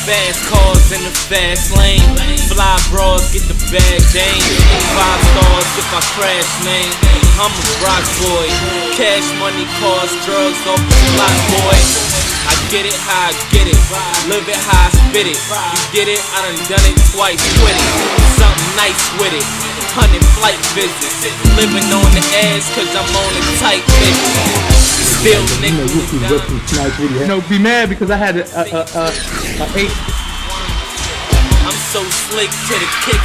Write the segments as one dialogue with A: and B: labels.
A: Fast cars in the fast lane. Fly bras, get the bag dame. 5 stars if I crash, man. I'm a rock boy. Cash money, cars, drugs off the block, boy. I get it how I get it. Live it how I spit it. You get it? I done it twice with it. Something nice with it. 100 flight visits. Living on the ass cause I'm on a tight visit. Still
B: nigga. Be mad because I had a 8.
A: I'm so slick to the kick.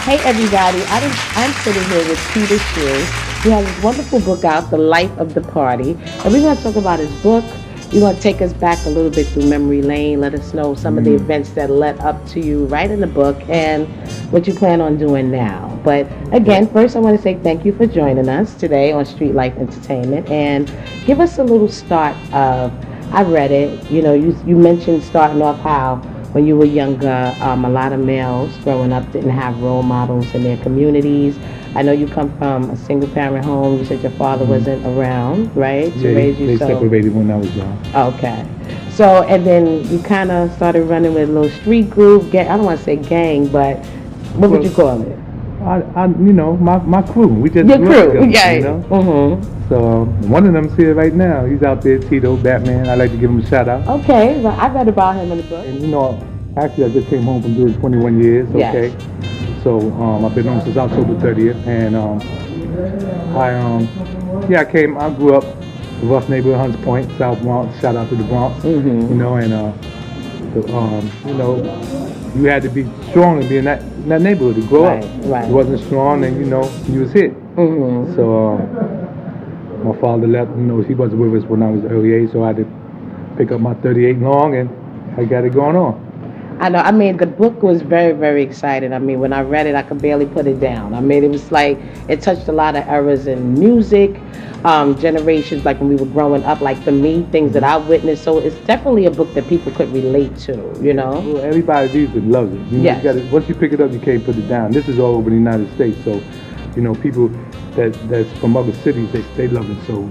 C: Hey everybody, I'm sitting here with Peter Shue. He has this wonderful book out, The Life of the Party. And we're going to talk about his book. You're going to take us back a little bit through memory lane, let us know some of the events that led up to you right in the book and what you plan on doing now. But again, first I want to say thank you for joining us today on Streetlyfe Entertainment and give us a little start of, I read it, you mentioned starting off how when you were younger, a lot of males growing up didn't have role models in their communities. I know you come from a single-parent home. You said your father wasn't around, right, to raise you.
B: They separated when I was young. Okay.
C: So, and then you kind of started running with a little street group. I don't want to say gang, but what would you call it?
B: My crew. We just
C: your crew,
B: together,
C: yeah. Mm-hmm.
B: So one of them's here right now. He's out there, Tito, Batman. I like to give him a shout out.
C: Okay, well, I read about him in the book.
B: And actually, I just came home from doing 21 years. Okay.
C: Yes.
B: So I've been home since October 30th, and I grew up in the rough neighborhood, Hunts Point, South Bronx. Shout out to the Bronx.
C: Mm-hmm.
B: You had to be strong to be in that neighborhood to grow up.
C: Right.
B: If you wasn't strong, then you was hit.
C: Mm-hmm.
B: So my father left. He wasn't with us when I was early age, so I had to pick up my 38 long, and I got it going on.
C: I know. I mean, the book was very, very exciting. I mean, when I read it, I could barely put it down. I mean, it was like, it touched a lot of eras in music, generations, like when we were growing up, like for me, things that I witnessed. So it's definitely a book that people could relate to,
B: Well, everybody reads it, loves it.
C: Yes.
B: Once you pick it up, you can't put it down. This is all over the United States. So, people that's from other cities, they love it. So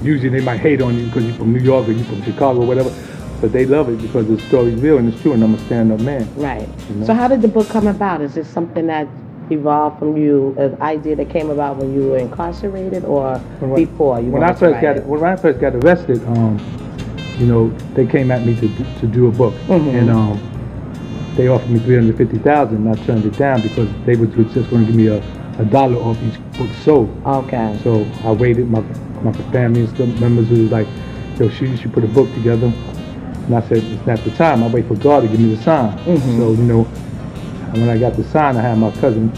B: usually they might hate on you because you're from New York or you're from Chicago or whatever. But they love it because the story's real and it's true, and I'm a stand-up man.
C: Right. So how did the book come about? Is this something that evolved from you, an idea that came about when you were incarcerated, or before you?
B: When I first got arrested, they came at me to do a book, and they offered me $350,000, and I turned it down because they were just going to give me a dollar off each book sold.
C: Okay.
B: So I waited. My family and some members was like, "Yo, you should put a book together." And I said, it's not the time. I wait for God to give me the sign.
C: Mm-hmm.
B: So, when I got the sign, I had my cousin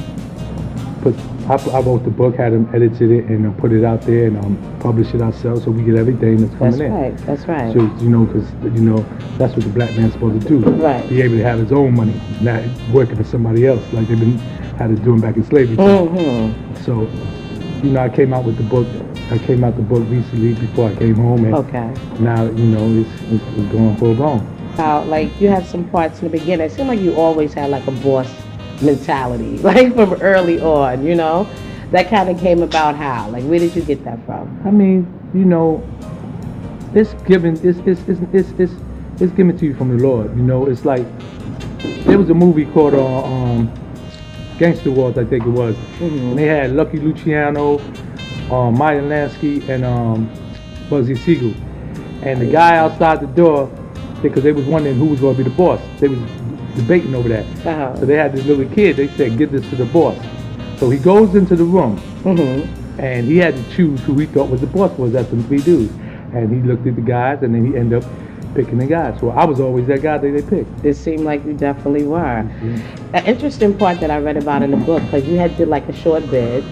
B: I wrote the book, had him edited it, and put it out there, and publish it ourselves so we get everything that's coming in.
C: That's right.
B: So, because, that's what the black man's supposed to do.
C: Right.
B: Be able to have his own money, not working for somebody else like they've been had to do him back in slavery.
C: Mm-hmm.
B: So, I came out with the book. I came out the book recently before I came home, and now it's going full blown.
C: Like you had some parts in the beginning. It seemed like you always had like a boss mentality, like from early on. That kind of came about how? Like where did you get that from?
B: I mean, it's given. It's given to you from the Lord. It's like there was a movie called Gangster Wars, I think it was, and they had Lucky Luciano, Maya Lansky, and Bugsy Siegel. And the guy outside the door, because they was wondering who was going to be the boss. They was debating over that.
C: Uh-huh.
B: So they had this little kid. They said, "Give this to the boss." So he goes into the room, and he had to choose who he thought was the boss was at them 3 dudes. And he looked at the guys, and then he ended up picking the guys. So I was always that guy that they picked.
C: It seemed like you definitely were. An interesting part that I read about in the book, because you did like a short bid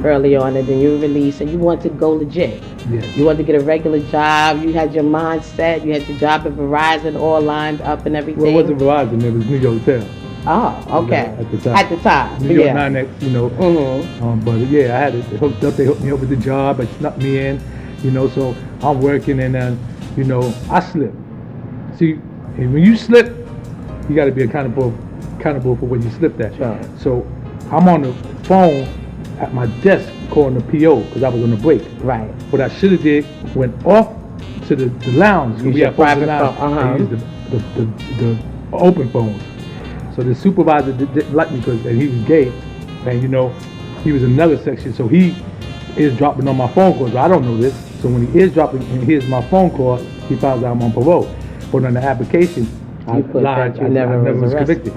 C: early on, and then you were released, and you wanted to go legit.
B: Yes.
C: You wanted to get a regular job. You had your mind set. You had your job at Verizon all lined up and everything.
B: Well, it wasn't Verizon. It was New York Tel.
C: Oh, okay.
B: At the time. New York 9X, But yeah, I had it hooked up. They hooked me up with the job. It snuck me in, so I'm working, and then, I slip. See, and when you slip, you got to be accountable for what you slipped at.
C: Sure.
B: So I'm on the phone at my desk calling the PO because I was on the break.
C: Right.
B: What I should have did, went off to the lounge.
C: Use
B: We
C: your
B: have phones in the
C: private
B: lounge.
C: phone,
B: They use the open phones. So the supervisor didn't like me because he was gay, and you know, he was in another section, so he is dropping on my phone calls. I don't know this, so when he is dropping and hears my phone call, he finds out I'm on parole. But on the application, I lied. I never was convicted.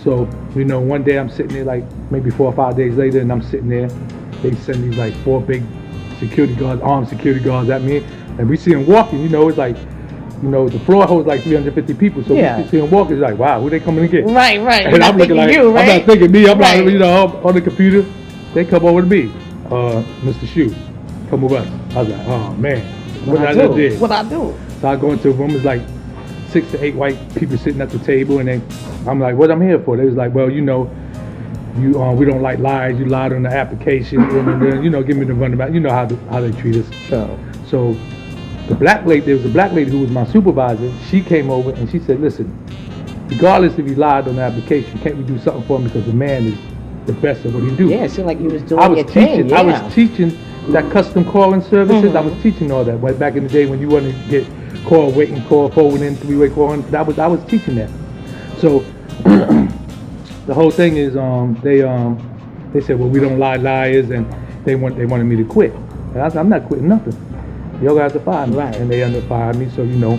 B: So you know, one day I'm sitting there, like maybe 4 or 5 days later, and I'm sitting there. They send these like 4 big security guards, armed security guards at me, and we see them walking. You know, it's like, you know, the floor holds like 350 people, so we see them walking. It's like, wow, who they coming to get?
C: Right.
B: And I'm looking like,
C: you, right?
B: I'm not thinking me. I'm like, you know, on the computer. They come over to me, Mr. Shue, come with us. I was like, oh man, what I do?
C: What I do?
B: So I go into a room. It's like 6 to 8 white people sitting at the table, and then I'm like, what I'm here for? They was like, well, you know, you we don't like lies. You lied on the application, and then, you know, give me the runabout. You know how they treat us. So the black lady, there was a black lady who was my supervisor. She came over and she said, listen, regardless if you lied on the application, can't we do something for him, because the man is the best at what he do.
C: Yeah, it seemed like you was doing your thing.
B: I was teaching that custom calling services. I was teaching all that. Back in the day when you wanted to get call, waiting call, forwarding, three-way calling, I was teaching that. So the whole thing is they said, well, we don't lie liars, and they wanted me to quit. And I said, I'm not quitting nothing. Y'all guys to fire me.
C: Right.
B: And they ended up firing me, so you know.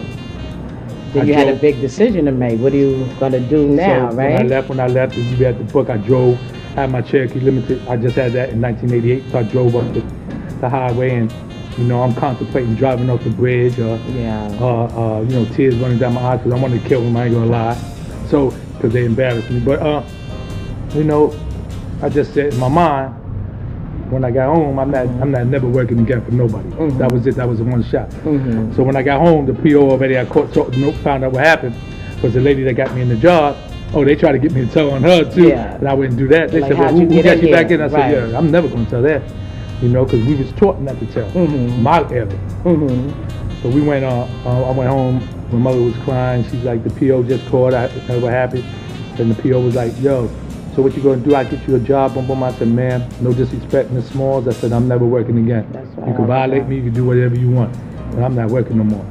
C: Then you had a big decision to make. What are you gonna do now,
B: so
C: right?
B: When I left, and we had the book, I drove. Had my Cherokee Limited. I just had that in 1988, so I drove up the highway, and you know, I'm contemplating driving off the bridge, you know, tears running down my eyes because I wanted to kill them. I ain't gonna lie, so because they embarrassed me. But you know, I just said in my mind, when I got home, I'm not never working again for nobody. That was it. That was the one shot. So when I got home, the PO already had found out what happened, because the lady that got me in the job. Oh, they tried to get me to tell on her too, and I wouldn't do that. They said, well, who got you back in? I said, yeah, I'm never going to tell that, you know, because we was taught not to tell. My era. So we went, I went home, my mother was crying, she's like, the PO just called, I heard what happened, and the PO was like, yo, so what you going to do? I get you a job, boom, boom. I said, ma'am, no disrespect in the smalls. I said, I'm never working again. You can violate me, you can do whatever you want, but I'm not working no more.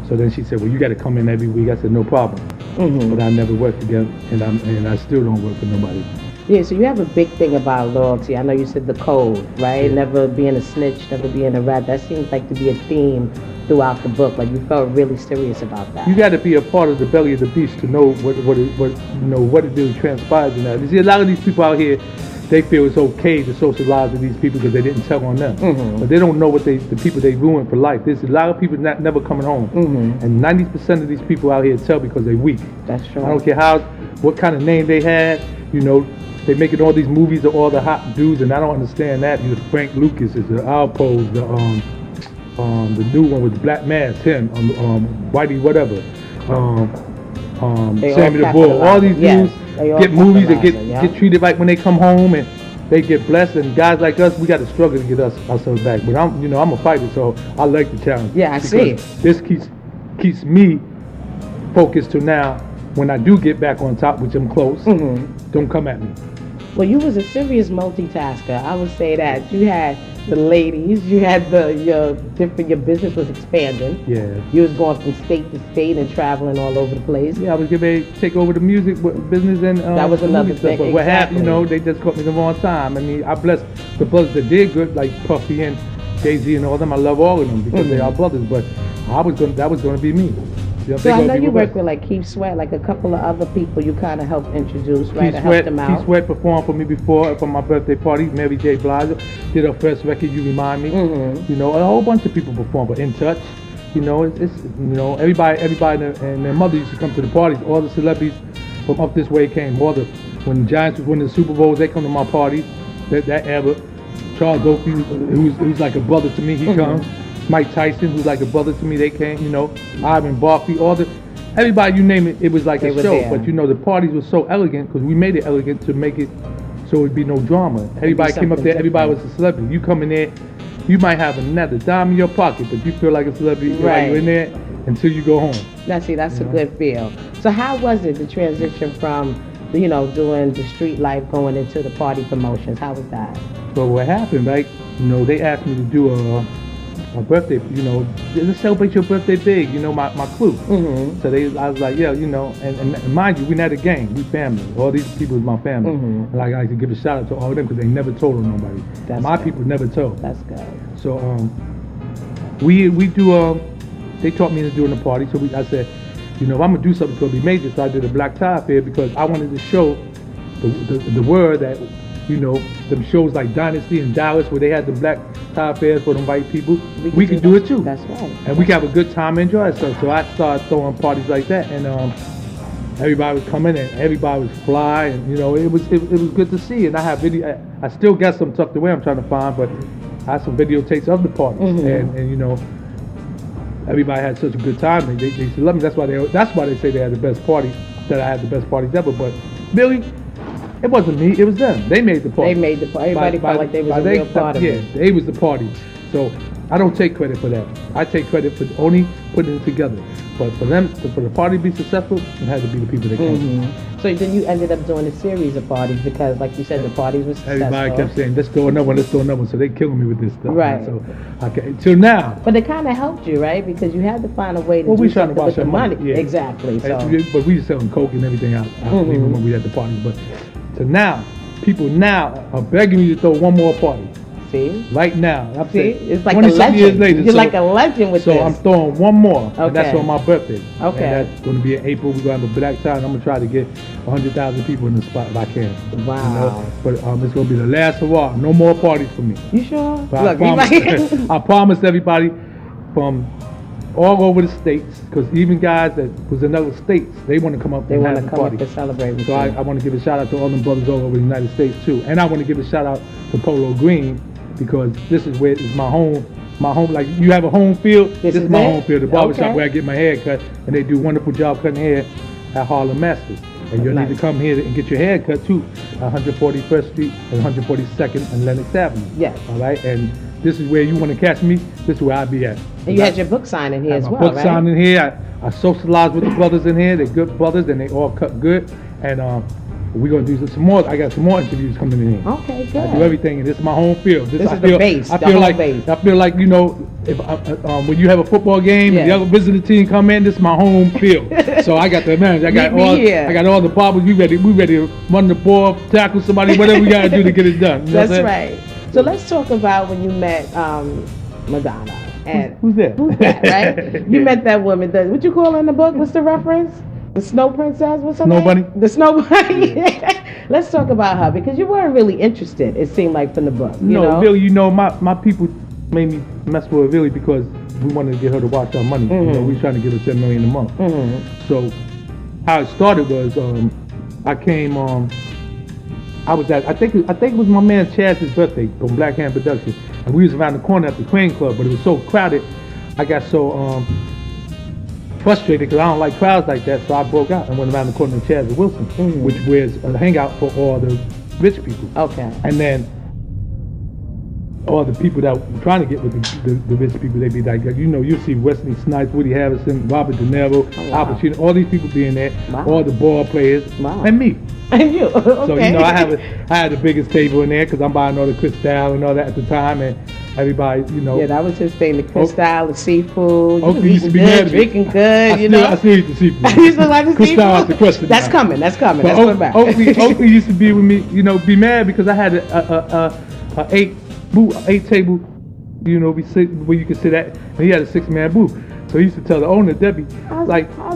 B: So then she said, well, you got to come in every week. I said, no problem. But I never worked again, and I still don't work for nobody.
C: Yeah, so you have a big thing about loyalty. I know you said the code, right? Never being a snitch, never being a rat. That seems like to be a theme throughout the book. Like you felt really serious about that. You
B: got to be a part of the belly of the beast to know what it really transpires in that. You see, a lot of these people out here, they feel it's okay to socialize with these people because they didn't tell on them. But they don't know what the people they ruined for life. There's a lot of people never coming home. And 90% of these people out here tell because they're weak.
C: That's true.
B: I don't care what kind of name they had, you know, they making all these movies of all the hot dudes, and I don't understand that. You know, Frank Lucas is the Alpos, the new one with the black mask, him, Whitey whatever, Sammy the Bull, all these dudes get movies and get treated like when they come home, and they get blessed, and guys like us, we got to struggle to get ourselves back. But I'm a fighter, so I like the challenge.
C: Yeah, I see.
B: This keeps me focused to now. When I do get back on top, which I'm close, don't come at me.
C: Well, you was a serious multitasker. I would say that. You had the ladies, you had your business was expanding.
B: Yeah.
C: You was going from state to state and traveling all over the place.
B: Yeah, I was getting ready to take over the music business, and
C: that was another thing.
B: But what happened, you know, they just caught me the wrong time. I mean, I bless the brothers that did good, like Puffy and Jay-Z and all them. I love all of them because they are brothers. But that was going to be me. You know,
C: so I know you work with like Keith Sweat, like a couple of other people you kind of helped introduce, right? To help them out.
B: Keith Sweat performed for me before for my birthday party. Mary J. Blige did her first record, You Remind Me. You know, a whole bunch of people performed, but In Touch. You know, it's you know, everybody and their mother used to come to the parties. All the celebrities from up this way came. When the Giants was winning the Super Bowls, they come to my parties. That era. Charles Oakley, who's like a brother to me, he comes. Mike Tyson, who's like a brother to me, they came, you know, Ivan Barkley, everybody you name it, it was like a show. There. But you know, the parties were so elegant because we made it elegant to make it so it'd be no drama. Everybody came up there, everybody was a celebrity. You come in there, you might have another dime in your pocket, but you feel like a celebrity while you're in there until you go home.
C: That's a good feel. So how was it, the transition from, you know, doing the street life going into the party promotions? How was that?
B: So what happened, like, you know, they asked me to do my birthday, you know, let's celebrate your birthday big, you know, my crew.
C: Mm-hmm.
B: So I was like, yeah, you know, and mind you, we're not a gang, we family. All these people is my family.
C: Mm-hmm.
B: And like, I like to give a shout out to all of them because they never told on nobody.
C: That's
B: my
C: good.
B: people never told.
C: That's good.
B: So we do they taught me to do in the party. So I said, you know, if I'm gonna do something, it's gonna be major. So I did a black tie affair because I wanted to show the world that, you know, them shows like Dynasty and Dallas where they had the black tie affairs for them white people. We can do it too.
C: That's right.
B: And we can have a good time and enjoy ourselves. So I started throwing parties like that, and everybody was coming and everybody was fly, and you know, it was good to see. And I have video. I still got some tucked away I'm trying to find, but I have some videotapes of the parties,
C: Mm-hmm.
B: and you know, everybody had such a good time. And they love me. That's why they say they had the best party. That I had the best parties ever. But Billy, it wasn't me. It was them. They made the party.
C: They made the party. Everybody felt like they was a real part of it.
B: Yeah, they was the party. So I don't take credit for that. I take credit for only putting it together. But for the party to be successful, it had to be the people that came.
C: Mm-hmm. So then you ended up doing a series of parties because, like you said, the parties were successful.
B: Everybody kept saying, let's throw another one, let's throw another one. So they killing me with this stuff.
C: Right.
B: So, okay, till now.
C: But it kind of helped you, right? Because you had to find a way to
B: Well,
C: do
B: we trying to
C: something
B: watch
C: with the
B: our
C: money.
B: money. Yeah.
C: Exactly. So.
B: But we was selling coke and everything out even when we had the parties. But so now, people now are begging me to throw one more party.
C: See?
B: Right now. I'm
C: See?
B: saying,
C: It's like a
B: 20-something
C: legend.
B: years later.
C: You're like a legend with this.
B: So I'm throwing one more, and that's
C: Okay.
B: on my birthday.
C: Okay.
B: And that's going to be in April. We're going to have a black tie, and I'm going to try to get 100,000 people in the spot if I can.
C: Wow.
B: You know? But it's going to be the last hurrah. No more parties for me.
C: You sure?
B: But
C: Look,
B: I promised everybody from all over the states, because even guys that was in other states, they want to come up
C: they
B: and
C: want
B: have
C: to
B: the
C: come up
B: party.
C: and celebrate with
B: So
C: you.
B: I want to give a shout out to all them brothers all over the United States too. And I want to give a shout out to Polo Green, because this is where it's my home. My home, like you have a home field, this is my home field, the barbershop where I get my hair cut, and they do a wonderful job cutting hair at Harlem Masters. And you'll need to come here and get your hair cut too, 141st Street and 142nd and Lenox Avenue.
C: Yes.
B: All right, and this is where you want to catch me, this is where I'll be at.
C: And you had your book signing here as well,
B: book
C: right?
B: signing here. I socialize with the brothers in here. They're good brothers, and they all cut good. And we're gonna do some more. I got some more interviews coming in here.
C: Okay, good.
B: I do everything, and this is my home field.
C: This is the base, the home base.
B: I feel like, you know, if when you have a football game and the other visiting team come in, this is my home field. So I got the manager. I got all the barbers. We ready to run the ball, tackle somebody, whatever we gotta do to get it done. You know
C: That's right. So let's talk about when you met Madonna. And
B: Who's that?
C: Who's that, right? You met that woman. What you call her in the book? What's the reference? The Snow Princess? What's her
B: Snow
C: name?
B: Bunny?
C: The Snow Bunny. Let's talk about her, because you weren't really interested, it seemed like, from the book. You know?
B: Really, you know, my people made me mess with her really because we wanted to get her to watch our money. You know, we was trying to give her $10 million a month. So how it started was I came I was at I think it was my man Chaz's birthday from Black Hand Productions, and we was around the corner at the Crane Club, but it was so crowded. I got so frustrated because I don't like crowds like that, so I broke out and went around the corner to Chaz and Wilson, which was a hangout for all the rich people.
C: Okay.
B: And then all the people that were trying to get with the rich people, they'd be like, you know, you see Wesley Snipes, Woody Harrelson, Robert De Niro, Al Pacino, all these people being there, all the ball players, and me.
C: And you. Okay.
B: So, you know, I had the biggest table in there because I'm buying all the Cristal and all that at the time, and everybody, you know.
C: Yeah, that was his thing, the Cristal, the seafood. You was
B: used to
C: eating
B: be
C: good,
B: mad at me.
C: drinking good, you know.
B: I still eat the seafood.
C: You used to like the
B: Cristal
C: seafood?
B: out the question.
C: That's coming. Let's
B: But
C: go back.
B: Oakley used to be with me, you know, be mad because I had a 8 table, you know, where you could sit at, and he had a 6-man booth. So he used to tell the owner, Debbie, like, I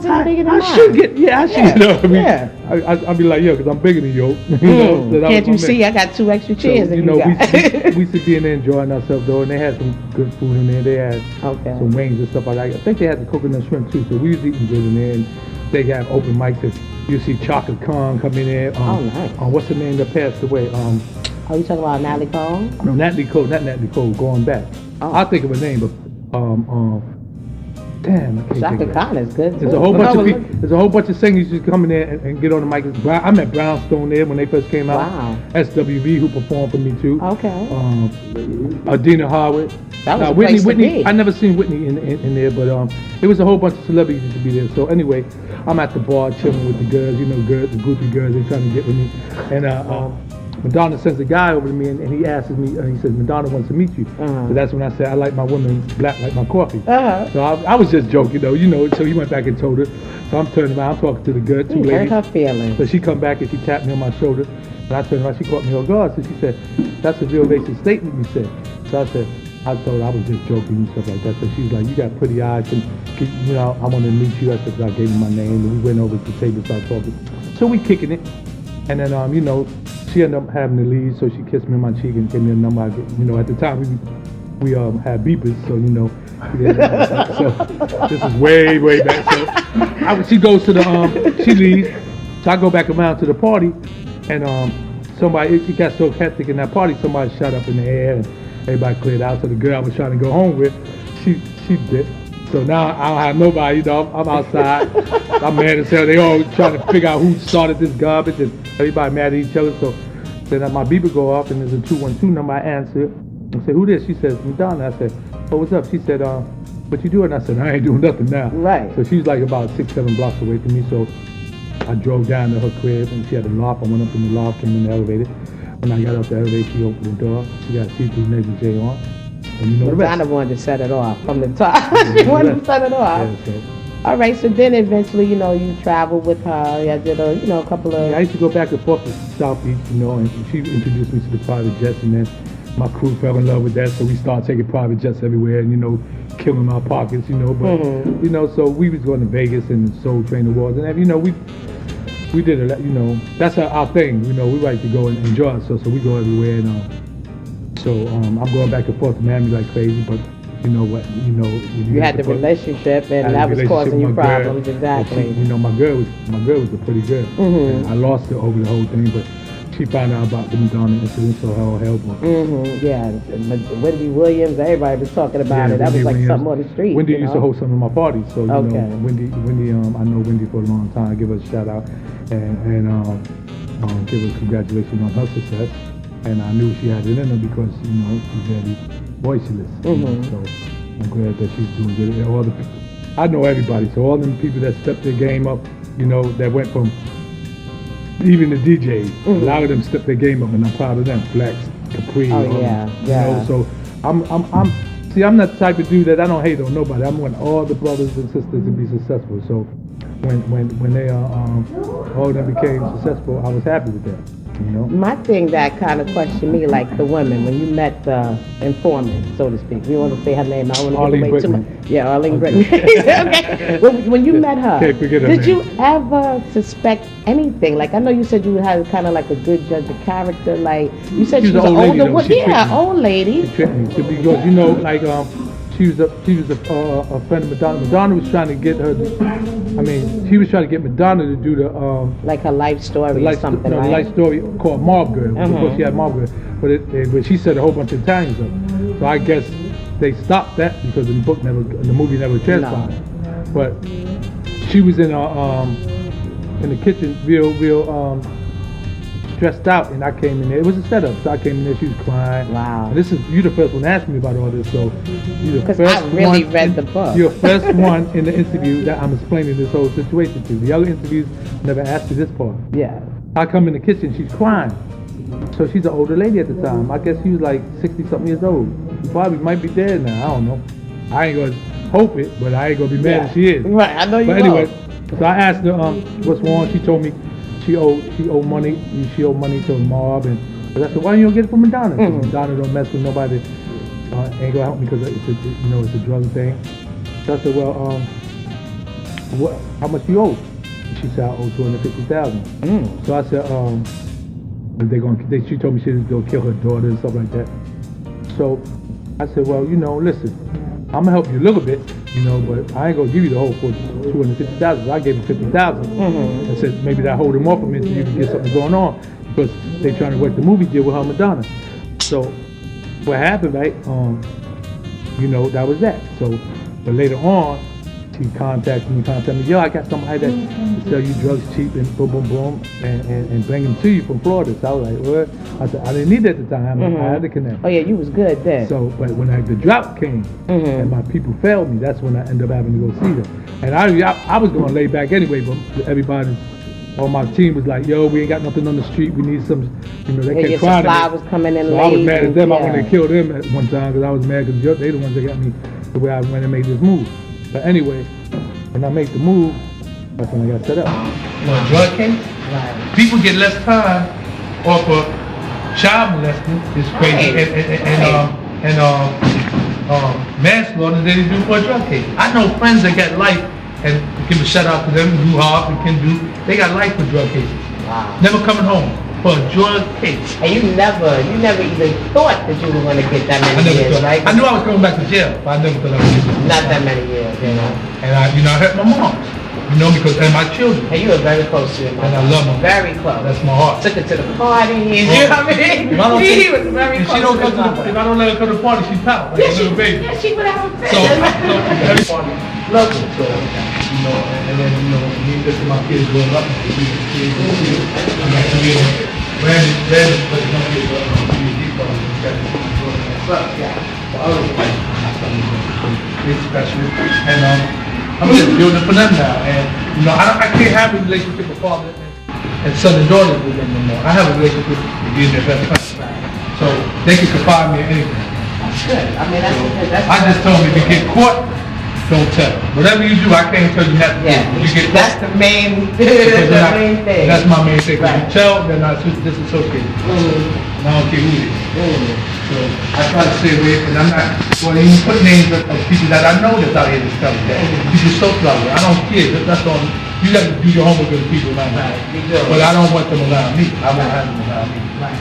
B: should get, you know what I mean?
C: Yeah.
B: I'd be like, yo, because I'm bigger than you.
C: Can't you see? I got 2 extra chairs.
B: So, you know, we used to be in there enjoying ourselves, though, and they had some good food in there. They had some wings and stuff like that. I think they had the coconut shrimp, too, so we was eating good in there. And they have open mics. You see Chocolate Khan come in there.
C: Nice.
B: What's the name that passed away?
C: Are you talking about Natalie Cole?
B: No, Natalie Cole, not Natalie Cole, going back. I'll think of a name, but damn, I can't
C: Shaka
B: think of it.
C: Khan is good.
B: There's a whole bunch of people. There's a whole bunch of singers who come in there and get on the mic. I met Brownstone there when they first came out.
C: Wow.
B: SWV, who performed for me too.
C: Okay.
B: Adina Howard.
C: That was a place to be.
B: I never seen Whitney in there, but it was a whole bunch of celebrities used to be there. So anyway, I'm at the bar chilling with the girls, you know, the groupie girls. They trying to get with me, and Madonna sends a guy over to me, and he asks me, he says, Madonna wants to meet you. So that's when I said, I like my women black like my coffee. So I was just joking, though, so he went back and told her. So I'm turning around, I'm talking to the good, two ladies.
C: Hurt her feelings.
B: So she come back and she tapped me on my shoulder, and I turned around, she caught me off guard. So she said, that's a real racist statement you said. So I told her I was just joking and stuff like that. So she was like, you got pretty eyes, and I want to meet you. I said, I gave her my name, and we went over to the table, started talking. So we kicking it, and then she ended up having to leave. So she kissed me on my cheek and gave me a number. At the time we had beepers, so so this is way back. So she goes to she leaves. So I go back around to the party, and it got so hectic in that party. Somebody shot up in the air, and everybody cleared out. So the girl I was trying to go home with, she dipped. So now I don't have nobody, I'm outside. I'm mad as hell. They all trying to figure out who started this garbage, and everybody mad at each other. So then my beeper go off, and there's a 212 number. I answer. I said, who this? She says, Madonna. I said, oh, what's up? She said, what you doing? I said, I ain't doing nothing now.
C: Right.
B: So she's like about 6-7 blocks away from me. So I drove down to her crib, and she had a loft. I went up in the loft, came in the elevator. When I got up the elevator, she opened the door. She got see-through Navy J on. And
C: Madonna wanted to set it off from the top. She wanted to set it off.
B: Yeah, so.
C: All right, so then eventually, you traveled with her. I did a couple of...
B: Yeah, I used to go back and forth to South Beach, and she introduced me to the private jets, and then my crew fell in love with that, so we started taking private jets everywhere, and, killing our pockets, but, so we was going to Vegas and Soul Train Awards, and, we did it, that's our thing, we like to go and enjoy ourselves, so we go everywhere, so I'm going back and forth to Miami like crazy, but you know what,
C: you had the relationship, and that was causing you problems, exactly.
B: She, my girl was a pretty girl, and I lost her over the whole thing, but she found out about the Madonna incident, so hell broke.
C: Yeah, Wendy Williams, everybody was talking about it. That was like Williams, something on the street.
B: Wendy used to host some of my parties, so Wendy, I know Wendy for a long time. I give her a shout out and give her congratulations on her success. And I knew she had it in her because she's very voiceless. So I'm glad that she's doing good. And I know everybody, so all them people that stepped their game up, that went from. Even the DJs, a lot of them stepped their game up, and I'm proud of them. Flex, Capri, so I'm not the type of dude that I don't hate on nobody. I want all the brothers and sisters to be successful. So when they all of them became successful, I was happy with that.
C: My thing that kind of questioned me, like the women, when you met the informant, so to speak. We want to say her name. I don't want to give away too much. Yeah, Arlene Brittany. Okay. When you met her, did you ever suspect anything? Like, I know you said you had kind of like a good judge of character. Like, you said she was an older woman. Yeah, old lady.
B: She tricked me because, she was a friend of Madonna. Madonna was trying to get her. She was trying to get Madonna to do the
C: like her life story or something.
B: No,
C: right?
B: life story called Mob Girl. Because she had Mob Girl, but she said a whole bunch of Italians up. So I guess they stopped that because the movie never transpired. No. But she was in the kitchen, real stressed out, and I came in there. It was a setup, so I came in there. She was crying.
C: Wow.
B: And you the first one to ask me about all this, so you're the first
C: I really read the book.
B: You're the first one in the interview that I'm explaining this whole situation to. The other interviews never asked me this part.
C: Yeah.
B: I come in the kitchen, she's crying. So she's an older lady at the time. I guess she was like 60-something years old. She probably might be dead now. I don't know. I ain't gonna hope it, but I ain't gonna be mad if she is.
C: Right, I know you.
B: But anyway, so I asked her what's wrong. She told me she owed money. She owed money to a mob, and I said, why don't you don't get it from Madonna? Madonna don't mess with nobody. Ain't gonna help me because it's a drug thing. So I said, well, how much you owe? She said, I owe $250,000. So I said, she told me she was gonna kill her daughter and stuff like that. So I said, well, listen, I'm gonna help you a little bit, but I ain't gonna give you the whole for $250,000. I gave him $50,000. I said maybe that hold him off a minute so you can get something going on because they trying to work the movie deal with her Madonna. So what happened, right? That was that. So, but later on, she contacted me, yo, I got somebody that can sell you drugs cheap and boom, boom, boom, and bring them to you from Florida. So I was like, what? I said, I didn't need that at the time. I had to connect.
C: Oh yeah, you was good then.
B: So, but when the drop came and my people failed me, that's when I ended up having to go see them. And I was going to lay back anyway, but everybody all my team was like, yo, we ain't got nothing on the street. We need some, you know, they
C: And
B: kept
C: your
B: crying.
C: supply was coming in
B: So
C: late.
B: I was mad at them. I
C: yeah.
B: wanted to kill them at one time because I was mad because they the ones that got me the way I went and made this move. But anyway, when I make the move, that's when I got set up.
D: Well, drug case,
C: Right.
D: people get less time off of child molesting. It's crazy.
C: Right.
D: Manslaughter than they do for a drug case. I know friends that got life, and give a shout out to them, who Harp and Ken do. They got life for drug cases.
C: Wow.
D: Never coming home for a drug case.
C: And you never even thought that you were going to get that
D: I
C: many
D: never
C: years,
D: thought.
C: right?
D: I knew I was going back to jail, but I never thought I would get this.
C: Not that many years, you know.
D: And I hurt my mom. You know, because and my children.
C: And you were very close to your mom.
D: And I love her.
C: Very close.
D: That's my heart.
C: Took her to the parties, you know what I mean?
D: If I don't
C: He was very
D: if
C: close
D: she don't
C: to
D: come
C: his
D: to
C: mother.
D: if I don't let her come to the party, she pout like a little baby.
C: Yeah, she would have a fit.
D: So every party loves her. So you know, and then you know, me and my kids growing up, Randy, but you don't get these parties. The other it's special, and I'm just building for them now. And you know, I can't have a relationship with father and son and daughter with them no more. I have a relationship with being their best friend. So they can confide me in anything.
C: That's good. I mean, that's
D: I just told them if you get caught, don't tell. Whatever you do, I can't tell you nothing.
C: Yeah,
D: You get
C: that's the main,
D: because
C: the main thing.
D: That's my main thing. When
C: Right.
D: you tell, they're not disassociated. And I don't care who it is. So I try to stay away, and I'm not going to even put names of people that I know that's out here discovering that. People so clever. I don't care. That's all. You got to do your homework with the people around me.
C: You do.
D: But I don't want them around me. I won't have them around me.
C: Right.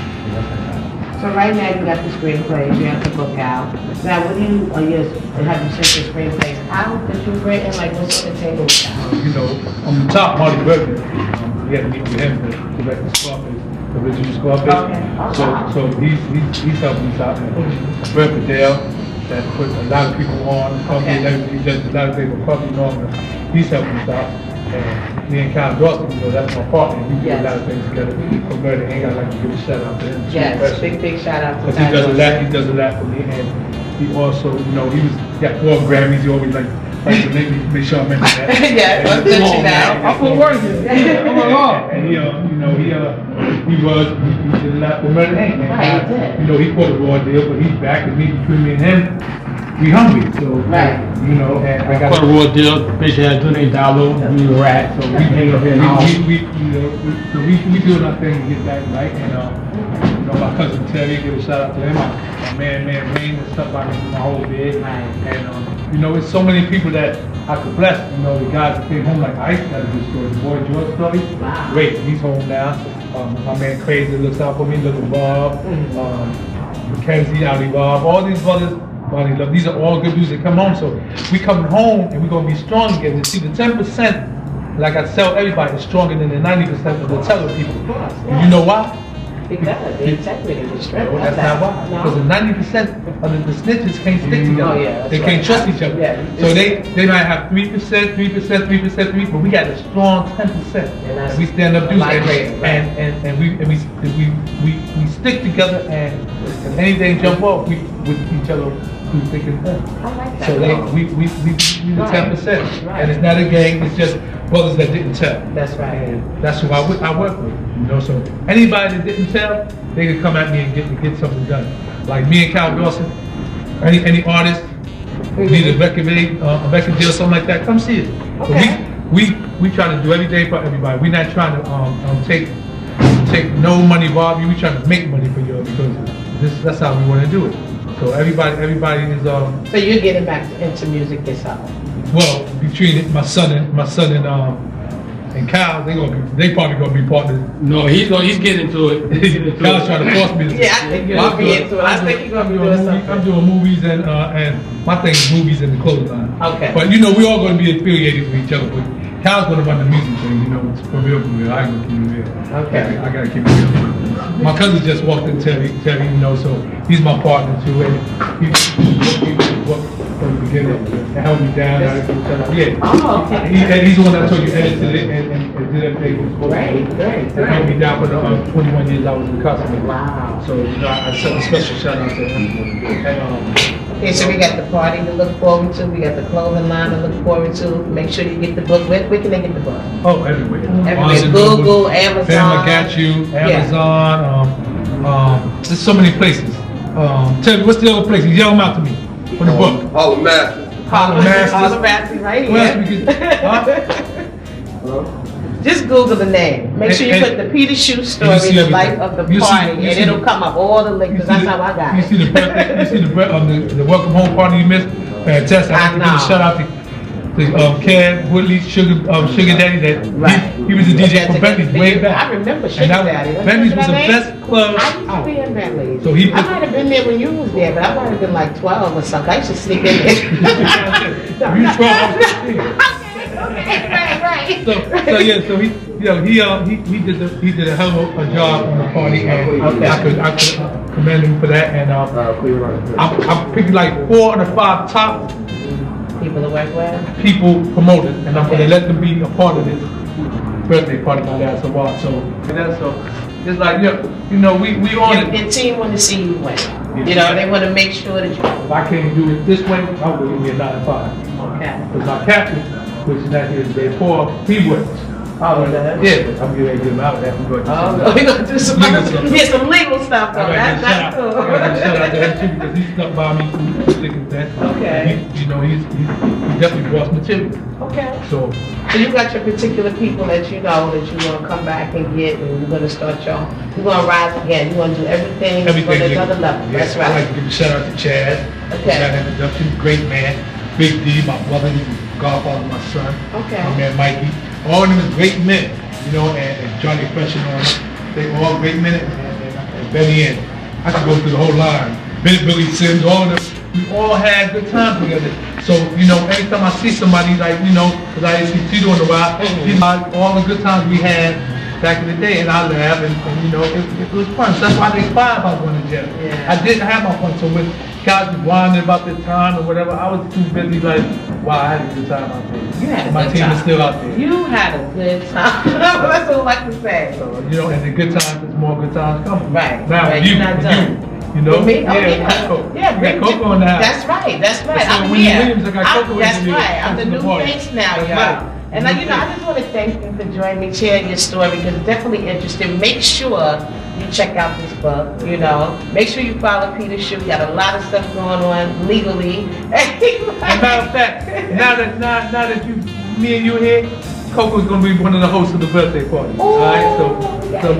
C: So right now you got the screenplays, you have the book out. Now, what do you, have you sent the screenplays out that you've written? Like, what's on the table with that?
D: You know, on the top, Marty Berger, we had to meet with him to direct the Scarface, the original Scarface.
C: Okay. Oh,
D: So he's helping us out. And Fred Padell, that put a lot of people on,
C: Okay.
D: and everything, he does a lot of things with Puffy and all that. He's helping us out. And me and Kyle Dawson, you know, that's my partner. We do
C: Yes.
D: a lot of things together. For Murder Inc., I'd like to give a shout out to him.
C: Yes, big shout out to
D: Because he does a lot, he does a lot for me, and he also, you know, he got 4 Grammys, he always like to make sure I mention that.
C: Yeah,
D: And
C: let's mention that.
D: I'm for working. And he, you know, he did a lot for Murder Inc. And
C: Right, he did.
D: you know, he fought a raw deal, but he's back with me, between me and him, we hungry, so,
C: Right.
D: you know, and I got.
E: Quite a raw deal. Basically, had to do an $8. We were at, so we hang up here now.
D: We doing our thing to get that right, and you know, my cousin Terry, give a shout out to him, my man Wayne, and stuff like that, my whole bed, and you know, it's so many people that I could bless. You know, the guys that came home like Ice, got a good story. The boy George story, great, he's home now. My man Crazy looks out for me, little Bob, Mackenzie, Ali Bob, all these brothers. Bonnie Love. These are all good dudes that come home. So we coming home and we're gonna be strong again. And see, the 10%, like I tell everybody, is stronger than the 90% of the telling people. And you know why?
C: Because the integrity, the strength.
D: No, that's not why. Because the 90% of the snitches can't stick together.
C: Oh, yeah, that's
D: they
C: right.
D: can't trust each other.
C: Yeah.
D: So they might have 3%, but we got a strong 10%.
C: that's
D: And we stand up dudes
C: like great, right.
D: and we stick together, and if anything jump off, we with each other through thick and thin.
C: I like that.
D: So we the
C: Right.
D: 10%.
C: Right.
D: And it's not a gang, it's just brothers that didn't tell.
C: That's right.
D: And that's who I work with, you know. So anybody that didn't tell, they could come at me and get something done. Like me and Kyle Dawson, any artist need a record deal or something like that, come see it. But
C: Okay.
D: we try to do everything for everybody. We're not trying to take no money, Bob. We trying to make money for you because that's how we want to do it. So everybody is
C: So you're getting back into music yourself.
D: well, between my son and Kyle, they probably gonna be partners.
E: No, he's getting into it.
D: Kyle's trying to force me to.
C: Yeah, I think you're gonna be into it. I think you're gonna be doing something.
D: I'm doing movies and my thing is movies and the clothing line.
C: Okay.
D: But you know, we all gonna be affiliated with each other. But Kyle's gonna run the music thing. You know, it's for real. I ain't gonna keep it real.
C: Okay.
D: I gotta keep it real. My cousin just walked in, Terry, you know, so he's my partner too. And he from the beginning and held me down. Yeah.
C: Oh, okay.
D: He's the one that told you edited it and did everything.
C: Great.
D: And held me down for the 21 years I was in custody.
C: Wow.
D: So, I sent a special shout out to him. And,
C: Okay, so we got the party to look forward to. We got the clothing line to look forward to. Make sure you get the book. Where can they get the book?
D: oh, everywhere.
C: Everywhere. Google, Amazon.
D: Bama Got You, Amazon, there's so many places. Tell me, what's the other places? Yell them out to me for the book.
F: Harlem Masters.
C: Harlem
D: Masters.
C: Masters, right
D: What else
C: here.
D: we can,
C: Just Google the name. Make sure you put the Peter Shue story,
D: you see
C: the
D: everything.
C: life of the
D: You see-
C: party,
D: you
C: and
D: see
C: it'll
D: the-
C: come up all the links. 'Cause that's how I got
D: You
C: it.
D: see the birthday, you see the welcome home party you missed? Fantastic. I have to give a
C: know.
D: shout out to Kev Woodley, Sugar Daddy. That
C: Right.
D: he was the DJ for Bentley's way back.
C: I remember
D: And
C: Sugar
D: that
C: Daddy.
D: Bentley's was the
C: Remember that
D: best
C: name?
D: club
C: I used to
D: out.
C: be in Bentley's.
D: So he
C: I might have been there when you was there, but I might have been like 12 or something. I used to sneak in there.
D: You 12, I was 15.
C: Right.
D: So he did a hell of a job on the party, and I could commend him for that. And I'm picking like 4 of the 5 top
C: People to work with.
D: people promoted, and I'm gonna let them be a part of this birthday party my dad so on. So it's like we on it.
C: Your team want to see you win. You know, they want to make sure that you.
D: If I can't do it this way, I will give me a 9 to 5.
C: Okay.
D: Because my captain, which is not here today, Paul, he works.
C: Oh, he does?
D: Yeah, but I'm getting ready to get him out of that. We're
C: We're gonna do some
D: Legal stuff.
C: get some legal stuff though.
D: I
C: That's
D: gotta
C: cool.
D: shout out to him too, because he stuck by me through thick and thin.
C: Okay.
D: He definitely brought material.
C: Okay.
D: So
C: So you got your particular people that you know that you want to come back and get, and you're gonna start you're gonna rise again. You're gonna do everything on another level.
D: Yeah,
C: That's
D: I'd like
C: right.
D: to give a shout out to Chad.
C: Okay.
D: Chad introduction, great man. Big D, my brother, he's godfather of my son.
C: Okay.
D: My man Mikey. All of them is great men, and Johnny Fresh and all them. They all great men, and Benny Ann. I could go through the whole line. Billy Sims, all of them. We all had good times together. So, anytime I see somebody because I didn't see Tito in a while, all the good times we had back in the day, and I laugh, and it was fun. So that's why they inspired about going to jail.
C: Yeah.
D: I didn't have my fun. So when guys was whining about the time or whatever, I was too busy wow, I had a good time out there.
C: You had a
D: My
C: good
D: team
C: time.
D: is still out there.
C: You had a good time. That's all I can say.
D: So, and the good times, there's more good times coming.
C: Right.
D: Now
C: Right,
D: with
C: you're not done.
D: With
C: Me? Oh,
D: yeah. Coco.
C: Yeah,
D: We got Coco in the house.
C: That's right.
D: That's
C: I'm
D: Winnie
C: here.
D: Williams, I got Coco
C: That's
D: in here.
C: right. I'm the
D: Come to
C: new
D: the party.
C: face now,
D: That's
C: y'all.
D: right.
C: And I just want to thank you for joining me, sharing your story, because it's definitely interesting. Make sure you check out this book, Make sure you follow Peter Shue. We got a lot of stuff going on legally.
D: As a matter of fact, now that me and you here, Coco's gonna be one of the hosts of the birthday party. All right, so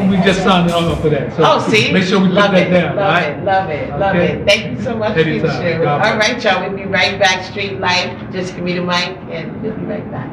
D: we just signed up for that. So
C: see?
D: make sure we put
C: Love
D: that
C: it,
D: down.
C: Love
D: all right?
C: it, love it, love
D: Okay.
C: it. Thank you so much, Peter
D: Anytime.
C: Shue.
D: God bless.
C: All right, y'all. We'll be right back. Street Life. Just give me the mic, and we'll be right back.